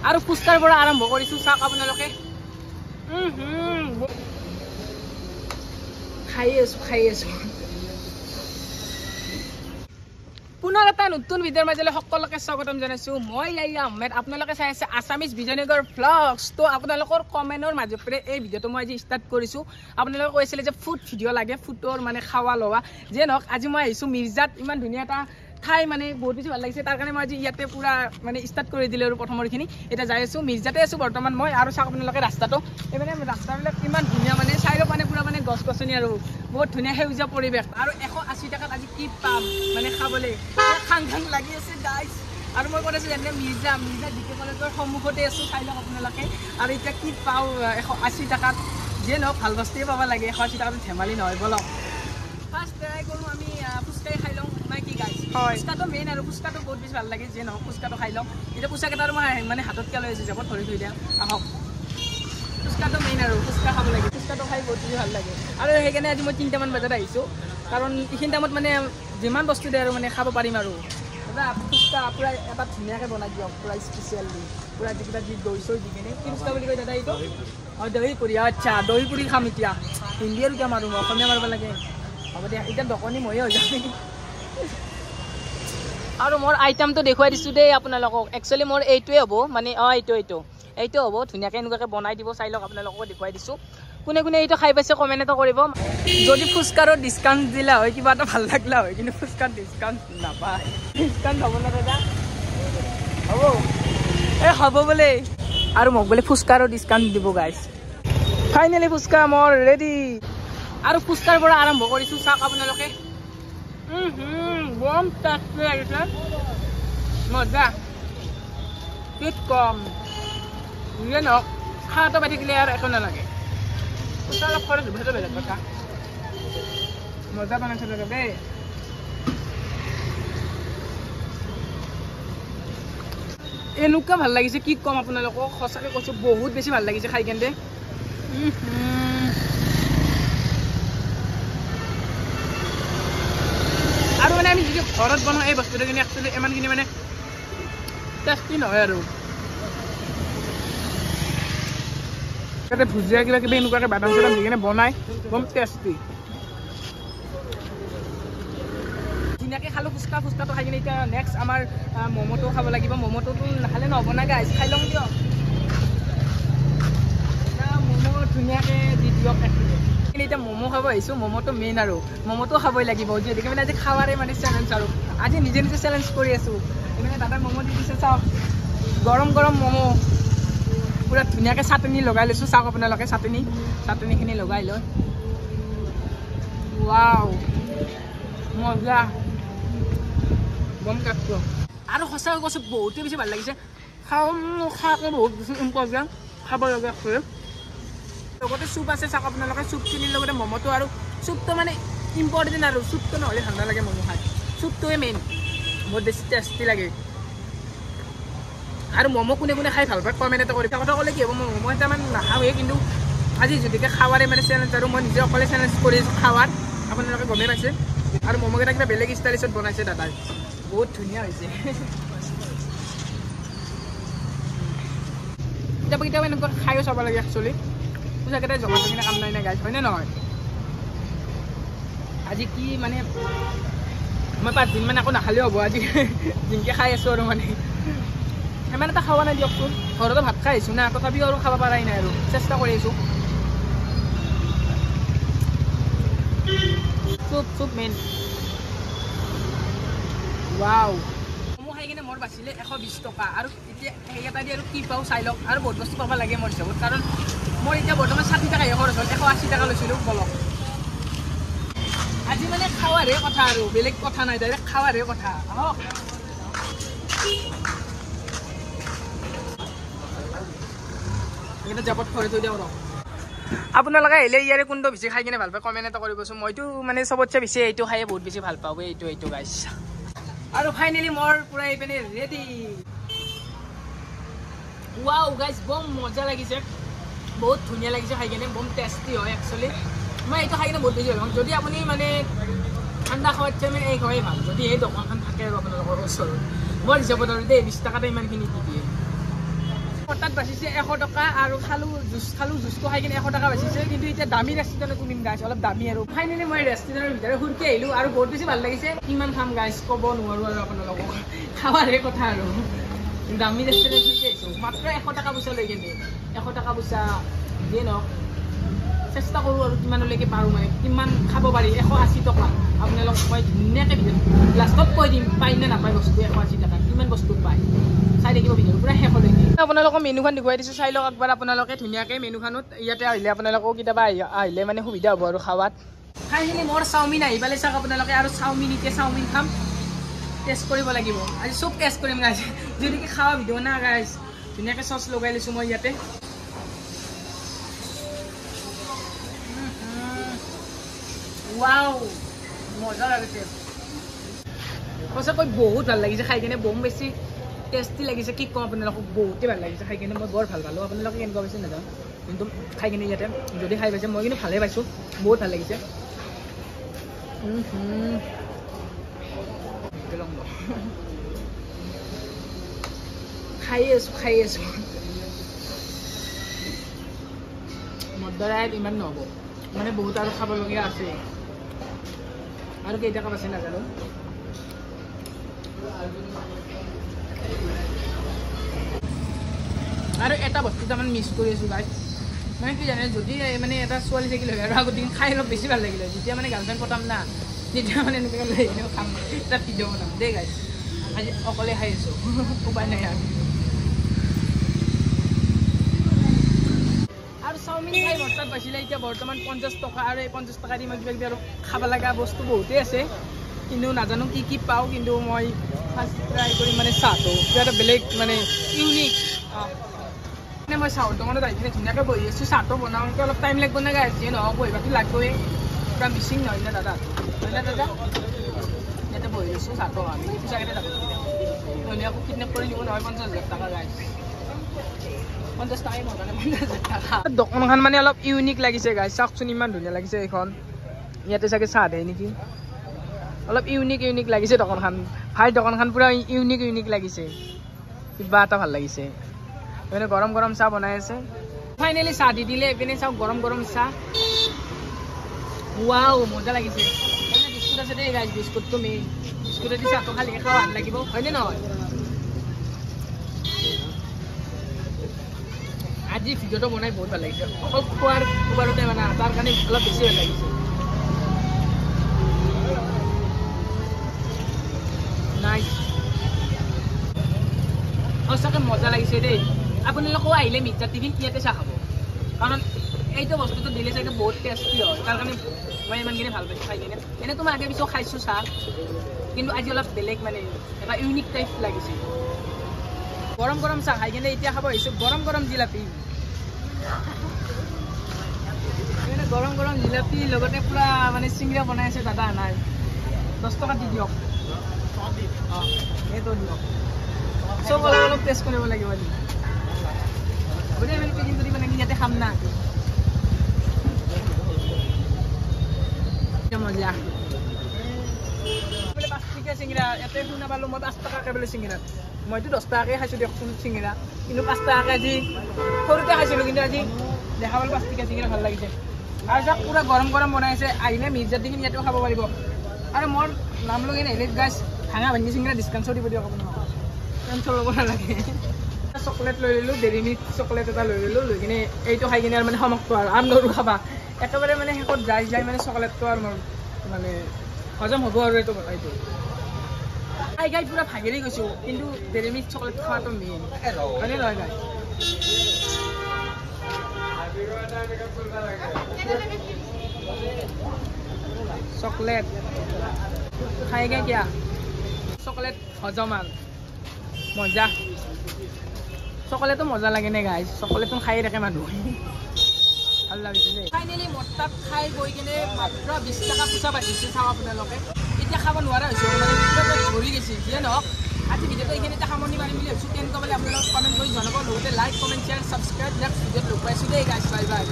আৰু ফুচকাৰ পৰা আৰম্ভ কৰিছো চাওক আপোনালোকে খাই আছো পুনৰ এটা নতুন ভিডিঅ'ৰ মাজলৈ সকলোকে স্বাগতম জনাইছো মই লাইলা আহমেদ আপোনালোকে চাই আছে আছামিজ বিজয়নগৰ ব্লগছ তো আপোনালোকৰ কমেন্টৰ মাজৰ পৰা এই ভিডিঅ'টো মই আজি ষ্টাৰ্ট কৰিছো আপোনালোকে কৈছিলে যে ফুড ভিডিঅ' লাগে ফুডৰ মানে খাওয়া লোৱা যে নহওক আজি মই আহিছো মিৰ্জাত ইমান ধুনীয়া এটা ঠাই মানে বহুত বেছি ভাল লাগিছে তাৰ কাৰণে মই আজি ইয়াতে পুৰা মানে ষ্টাৰ্ট কৰি দিলে আৰু প্ৰথমৰখিনি এটা যাই আছো মিৰ্জাতে আছো বৰ্তমান মই আৰু চাওক আপোনালোকে ৰাস্তাটো এই মানে ৰাস্তাবিলাক ইমান ধুনীয়া মানে চাইডৰ মানে পুৰা মানে গছ গছনি আৰু বহুত ধুনীয়া সেউজীয়া পৰিৱেশ আৰু 180 টাকাত আজি কি পাম মানে খাবলৈ খাং খাং লাগি আছে গাইজ আৰু মই কৈ আছো যেনে মিৰ্জা ডিকে কলেজৰ সন্মুখতে আছো চাই লওক আপোনালোকে আৰু এতিয়া কি পাওঁ 180 টাকাত যে নহওক ভাল বস্তুৱে পাব লাগে 180 টাকাত ধেমালি নহয় বলক ফাৰ্ষ্ট ট্ৰাই কৰোঁ আমি ফুচকাই খাই লওঁ নাই কি গাইজ ফুচকাটো মেইন আৰু ফুচকাটো বহুত বেছি ভাল লাগে যে নহওক ফুচকাটো খাই লওঁ এতিয়া ফুচকাকেইটা আৰু মই মানে হাততকৈ লৈ আছোঁ যাব ধৰি থৈ দিয়া আহক ফুচকাটো মেইন আৰু ফুচকা খাব লাগে ফুচকাটো খাই বহুত বেছি ভাল লাগে আৰু সেইকাৰণে আজি মই 3টামান বজাত আহিছোঁ কাৰণ এইখিনি টাইমত মানে যিমান বস্তু দিয়ে আৰু মানে খাব পাৰিম আৰু দাদা ফুচকা পূৰা এটা ধুনীয়াকৈ বনাই দিয়ক পূৰা স্পেচিয়েলি পূৰা যিকেইটা দি দৈ চৈ দি কিনে কি ফুচকা বুলি কয় দাদা এইটো অঁ দহি পুৰি আচ্ছা দহি পুৰি খাম এতিয়া হিন্দী আৰু কিয় মাৰোঁ অসমীয়া মাৰিব লাগে হ'ব দিয়া এতিয়া দোকানী ময়ে হৈ যাম নেকি আৰু মোৰ আইটেমটো দেখুৱাই দিছোঁ দেই আপোনালোকক একচুৱেলি মোৰ এইটোৱে হ'ব মানে অঁ এইটো হ'ব ধুনীয়াকৈ এনেকুৱাকৈ বনাই দিব চাই লওক আপোনালোকক দেখুৱাই দিছোঁ কোনে কোনে এইটো খাই পাইছে কমেণ্ট এটা কৰিব যদি ফুচকাৰো ডিছকাউণ্ট দিলা হয় কিবা এটা ভাল লাগিলা হয় কিন্তু ফুচকাৰ ডিছকাউণ্ট নাপায় ডিছকাউণ্ট হ'ব না দাদা হ'ব এই হ'ব বোলে আৰু মোক বোলে ফুচকাৰো ডিছকাউণ্ট দিব গাইজ ফাইনেলি ফুচকা মোৰ ৰেডি আৰু ফুচকাৰ পৰা আৰম্ভ কৰিছোঁ চাওক আপোনালোকে বম টেষ্টি লাগিছে মজা কি কম যিয়ে নহওক খাওঁতে পাই থাকিলে আৰু একো নালাগে অলপ খৰচ হ'ব সেইটো বেলেগ কথা মজা বনাইছে দাদা দেই এনেকুৱা ভাল লাগিছে কি কম আপোনালোকক সঁচাকৈ কৈছোঁ বহুত বেছি ভাল লাগিছে খাই কেনে আৰু মানে আমি যদি ঘৰত বনাওঁ এই বস্তুখিনি একচুৱেলি ইমানখিনি মানে টেষ্টি নহয় আৰু তাতে ভুজিয়া কিবা কিবি এনেকুৱাকৈ বাদাম চাদাম দি কিনে বনাই বম টেষ্টি ধুনীয়াকৈ খালোঁ ফুচকাটো খাই কিনে এতিয়া নেক্সট আমাৰ ম'ম'টো খাব লাগিব ম'ম'টোতো নাখালে নহ'ব না গাইজ খাই লওঁ দিয়ক ম'ম' ধুনীয়াকৈ দি দিয়ক এতিয়া ম'ম' খাব আহিছোঁ ম'ম'টো মেইন আৰু ম'ম'টো খাবই লাগিব যিহেতুকে মানে আজি খাৱাৰে মানে চেলেঞ্জ আৰু আজি নিজে চেলেঞ্জ কৰি আছোঁ এনেকৈ দাদাই ম'ম' দি দিছে চাওক গৰম ম'ম' পুৰা ধুনীয়াকৈ চাটনি লগাই লৈছোঁ চাওক আপোনালোকে চাটনিখিনি লগাই লৈ ৱাও মজা গম কাটটো আৰু সঁচাকৈ কৈছোঁ বহুতেই বেছি ভাল লাগিছে খাওঁকৈ বহুত বেছি ইম্পৰ্টেণ্ট খাব লগা আছে লগতে চুপ আছে চাওক আপোনালোকে চুপখিনিৰ লগতে ম'ম'টো আৰু চুপটো মানে ইম্পৰ্টেণ্ট আৰু চুপটো নহ'লে ভাল নালাগে ম'ম' খাই চুপটোৱে মেইন বহুত বেছি টেষ্টি লাগে আৰু ম'ম' কোনে খাই ভাল পায় কমেণ্ট এটা কৰি কথা ক'লে কি হ'ব মই ম'ম' এটা মানে নাখাওঁৱেই কিন্তু আজি যদিকে খাৱাৰে মানে চেলেঞ্জ আৰু মই নিজে অকলে চেলেঞ্জ কৰি আছোঁ খাৱাৰ আপোনালোকে গমেই পাইছে আৰু ম'ম'কেইটা কিবা বেলেগ ষ্টাইলিছত বনাইছে দাদাই বহুত ধুনীয়া হৈছে কেতিয়াবা এনেকুৱা খায়ো চাব লাগে একচুৱেলি পূজাকেইটাই জমা কিনে কাম নাই গাইজ হয়নে নহয় আজি কি মানে মই 5 দিন মানে আকৌ নাখালেও হ'ব আজি জিনকৈ খাই আছোঁ আৰু মানে ইমান এটা খাৱা নাই দিয়কচোন ঘৰতো ভাত খাই আহিছোঁ না তথাপিও আৰু খাব পৰাই নাই আৰু চেষ্টা কৰি আছোঁ চুপ মেইন ৱাও ম'ম' খাই কিনে মোৰ বাচিলে 120 টকা আৰু এতিয়া সেইকেইটা দি আৰু কি পাওঁ চাই লওক আৰু বহুত বস্তু পাব লাগে মোৰ হিচাপত কাৰণ মই এতিয়া বৰ্তমান 60 টকাহে খৰচ হ'ল 180 টকা লৈছিলোঁ বলক আজি মানে খাৱাৰহে কথা আৰু বেলেগ কথা নাই ডাইৰেক্ট খাৱাৰহে কথা আহক এইকেইটা জাপত খৰচ হৈ দিয়ক ৰহ আপোনালোকে আহিলে ইয়াৰে কোনটো বেছি খাই কিনে ভাল পায় কমেণ্ট এটা কৰিবচোন মইতো মানে চবতছে বেছি এইটো খায়ে বহুত বেছি ভাল পাওঁ এইটো গাইজ আৰু ফাইনেলি মোৰ পুৰা এইপিনে ৰেডি ৱাও গাইজ বম মজা লাগিছে বহুত ধুনীয়া লাগিছে খাই কিনে বম টেষ্টি হয় একচুৱেলি মই এইটো খাই কিনে বহুত বেছি ভাল পাওঁ যদি আপুনি মানে ঠাণ্ডা খোৱাতছে মানে এই খোৱাই ভাল যদি এই দোকানখন থাকে আৰু আপোনালোকৰ ওচৰত মোৰ হিচাপত আৰু দেই 20 টকাতে ইমানখিনি দি দিয়ে হঠাৎ বাচিছে 100 টকা আৰু খালো জুচটো খাই কিনে 100 টকা বাচিছে কিন্তু এতিয়া দামী ৰেষ্টুৰেণ্টত নিম গাইছ অলপ দামী আৰু ফাইনেলি মই ৰেষ্টুৰেণ্টৰ ভিতৰত ঘূৰি আহিলোঁ আৰু বহুত বেছি ভাল লাগিছে কিমান খাম গাইছ ক'ব নোৱাৰোঁ আৰু আপোনালোকক খাৱাৰে কথা আৰু দামী ৰেষ্টুৰেণ্ট ঘূৰি আহিছোঁ মাত্ৰ 100 টকা পইচা লৈ কিনে 100 টকা পইচা দিয়ে নহওক চেষ্টা কৰোঁ আৰু কিমানলৈকে পাৰোঁ মানে কিমান খাব পাৰি 180 টকা আপোনালোক মই ধুনীয়াকৈ লাষ্টত কৈ দিম পাই নে নাপায় বস্তু 180 টকা কিমান বস্তু পায় চাই দেখিব ভিডিঅ'টো পুৰা শেষলৈকে আপোনালোকক মেনুখন দেখুৱাই দিছোঁ চাই লওক একবাৰ আপোনালোকে ধুনীয়াকৈ মেনুখনত ইয়াতে আহিলে আপোনালোকেও কেতিয়াবা আহিলে মানে সুবিধা হ'ব আৰু খাৱাত ফাইনেলি মোৰ চাওমিন আহি পালে চাওক আপোনালোকে আৰু চাওমিন খাম টেষ্ট কৰিব লাগিব আজি চব টেষ্ট কৰিম গাইছ যদি খাৱা ভিডিঅ' না গাইছ ধুনীয়াকৈ চচ লগাই লৈছোঁ মই ইয়াতে ৱাও মজা লাগিছে সঁচাকৈ বহুত ভাল লাগিছে খাই কিনে বহুত বেছি টেষ্টি লাগিছে কি কম আপোনালোকক বহুতেই ভাল লাগিছে খাই কিনে মই বৰ ভাল পালোঁ আপোনালোকে কেনেকুৱা পাইছে নাজানো কিন্তু খাই কিনে ইয়াতে যদি খাই পাইছে মই কিন্তু ভালেই পাইছোঁ বহুত ভাল লাগিছে খাই আছোঁ মোৰ দ্বাৰা ইমান নহ'ব মানে বহুত আৰু খাবলগীয়া আছে আৰু কেইটা কাপ আছে নাজানো আৰু এটা বস্তু তাৰমানে মিছ কৰি আছোঁ গাইছ মানে কি জানে যদি মানে এটা ছোৱালী থাকিলে হয় আৰু আগতে খাই অলপ বেছি ভাল লাগিলে যেতিয়া মানে গাৰ্লফ্ৰেণ্ড পতাম না তেতিয়া মানে এনেকৈ লৈ আহিলেও খাম এটা ভিডিঅ' বনাম দেই গাইছ আজি অকলে খাই আছোঁ উপায় নাই আৰু চাওমিন খাই বৰ্তাত পাইছিলে এতিয়া বৰ্তমান 50 টকা আৰু এই 50 টকা দি মই কিবা কিবি আৰু খাব লগা বস্তু বহুতেই আছে কিন্তু নাজানো কি পাওঁ কিন্তু মই ফাৰ্ষ্ট ট্ৰাই কৰিম মানে চাহটো কিবা এটা বেলেগ মানে ইউনিক মানে মই চাহৰ দোকানত আহি কিনে ধুনীয়াকৈ বহি আছোঁ চাহটো বনাওঁতে অলপ টাইম লাগিব নে গাইছ যিয়ে নহওক বহিবাটো লাগবই পূৰা মিচিং নহয় নে দাদা ইয়াতে বহি আছোঁ চাহটো আমি পইচাকেইটা যাব নহ'লে আকৌ কিডনেপ কৰি নিব নহয় 50,000 টকা গাইছ 50 টকাই নহ'লে 50,000 টকা দোকানখন মানে অলপ ইউনিক লাগিছে গাইছ চাওকচোন ইমান ধুনীয়া লাগিছে এইখন ইয়াতে চাগে চাহ দিয়ে নেকি অলপ ইউনিক লাগিছে দোকানখন ভাই দোকানখন পুৰা ইউনিক লাগিছে কিবা এটা ভাল লাগিছে মানে গৰম চাহ বনাই আছে ফাইনেলি চাহ দি দিলে এইপিনে চাওক গৰম চাহ ৱাও মজা লাগিছে বিস্কুট আছে দেই গাইছ বিস্কুটটো মেইন বিস্কুটেদি চাহটো খালি খাওঁ ভাল লাগিব হয়নে নহয় আজি ভিডিঅ'টো বনাই বহুত ভাল লাগিছে অকল খোৱাৰতে মানে তাৰ কাৰণে অলপ বেছি ভাল লাগিছে নাইচ সঁচাকৈ মজা লাগিছে দেই আপোনালোকেও আহিলে মিৰ্জা টিভি ইয়াতে চাহ খাব কাৰণ এইটো বস্তুটো দিলে চাগে বহুত টেষ্টি হয় তাৰ কাৰণে মই ইমানখিনি ভাল পাইছোঁ খাই কিনে এনেতো মই আগে পিছত খাইছোঁ চাহ কিন্তু আজি অলপ বেলেগ মানে এটা ইউনিক টাইপ লাগিছে গৰম চাহ খাই কিনে এতিয়া খাব আহিছোঁ গৰম জিলাপি গৰম জিলাপি লগতে পূৰা মানে চিংৰা বনাই আছে দাদা নাই 10 টকা দি দিয়ক অঁ সেইটো দিয়ক চব অলপ টেষ্ট কৰিব লাগিব আপুনি পেকিং কৰি মানে ইয়াতে খাম না মজা বোলে 5 টকীয়া চিংৰা ইয়াতে শুনা পালোঁ মই 5 টকাকৈ বোলে চিংৰাত মইতো 10 টকাকৈ খাইছোঁ দিয়কচোন চিংৰা কিন্তু 5 টকাকৈ আজি সৰুতে খাইছিলোঁ কিন্তু আজি দেখা পালোঁ 5 টকীয়া চিংৰা ভাল লাগিছে আৰু চাওক পূৰা গৰম বনাই আছে আহিলে মিৰ্জা টিফিন ইয়াতেও খাব পাৰিব আৰু মোৰ নাম লৈ কিনে আহিলে গাইছ ভাঙা ভাঙি চিংৰা ডিছকাউণ্ট দিব দিয়ক আপোনাক টেনশ্যন ল'ব নালাগে চকলেট লৈ ল'লোঁ ডেইৰী মিল্ক চকলেট এটা লৈ ল'লোঁ লৈ কিনে এইটো খাই কিনে আৰু মানে সমাপ্ত আৰু নৰো খাবা একেবাৰে মানে শেষত যাই মানে চকলেটটো আৰু মোৰ মানে হজম হ'ব আৰু এইটো খাই পূৰা ভাগিৰি গৈছোঁ কিন্তু ডেইৰী মিল্ক চকলেট খোৱাটো মেইন হয়নে নহয় গাই চকলেট খাইগা কিয়া চকলেট হজম আৰু মজা চকলেটো মজা লাগে নে গাইছ চকলেটটো খাই থাকে মানুহ ভাল লাগিছে দেই ফাইনেলি মোৰ তাত খাই গৈ কিনে মাত্ৰ 20 টকা পইচা বাচিছে চাওক আপোনালোকে এতিয়া খাব নোৱাৰা হৈছোঁ মানে ভৰি গৈছে যিয়ে নহওক আজি ভিডিঅ'টো এইখিনিতে সামৰণি মাৰিম বুলি ভাবিছোঁ কেনেকুৱা পালে আপোনালোকক কমেণ্ট কৰি জনাব লগতে like comment share subscribe next ভিডিঅ'ত লগ পাইছোঁ দেই গাইছ বাই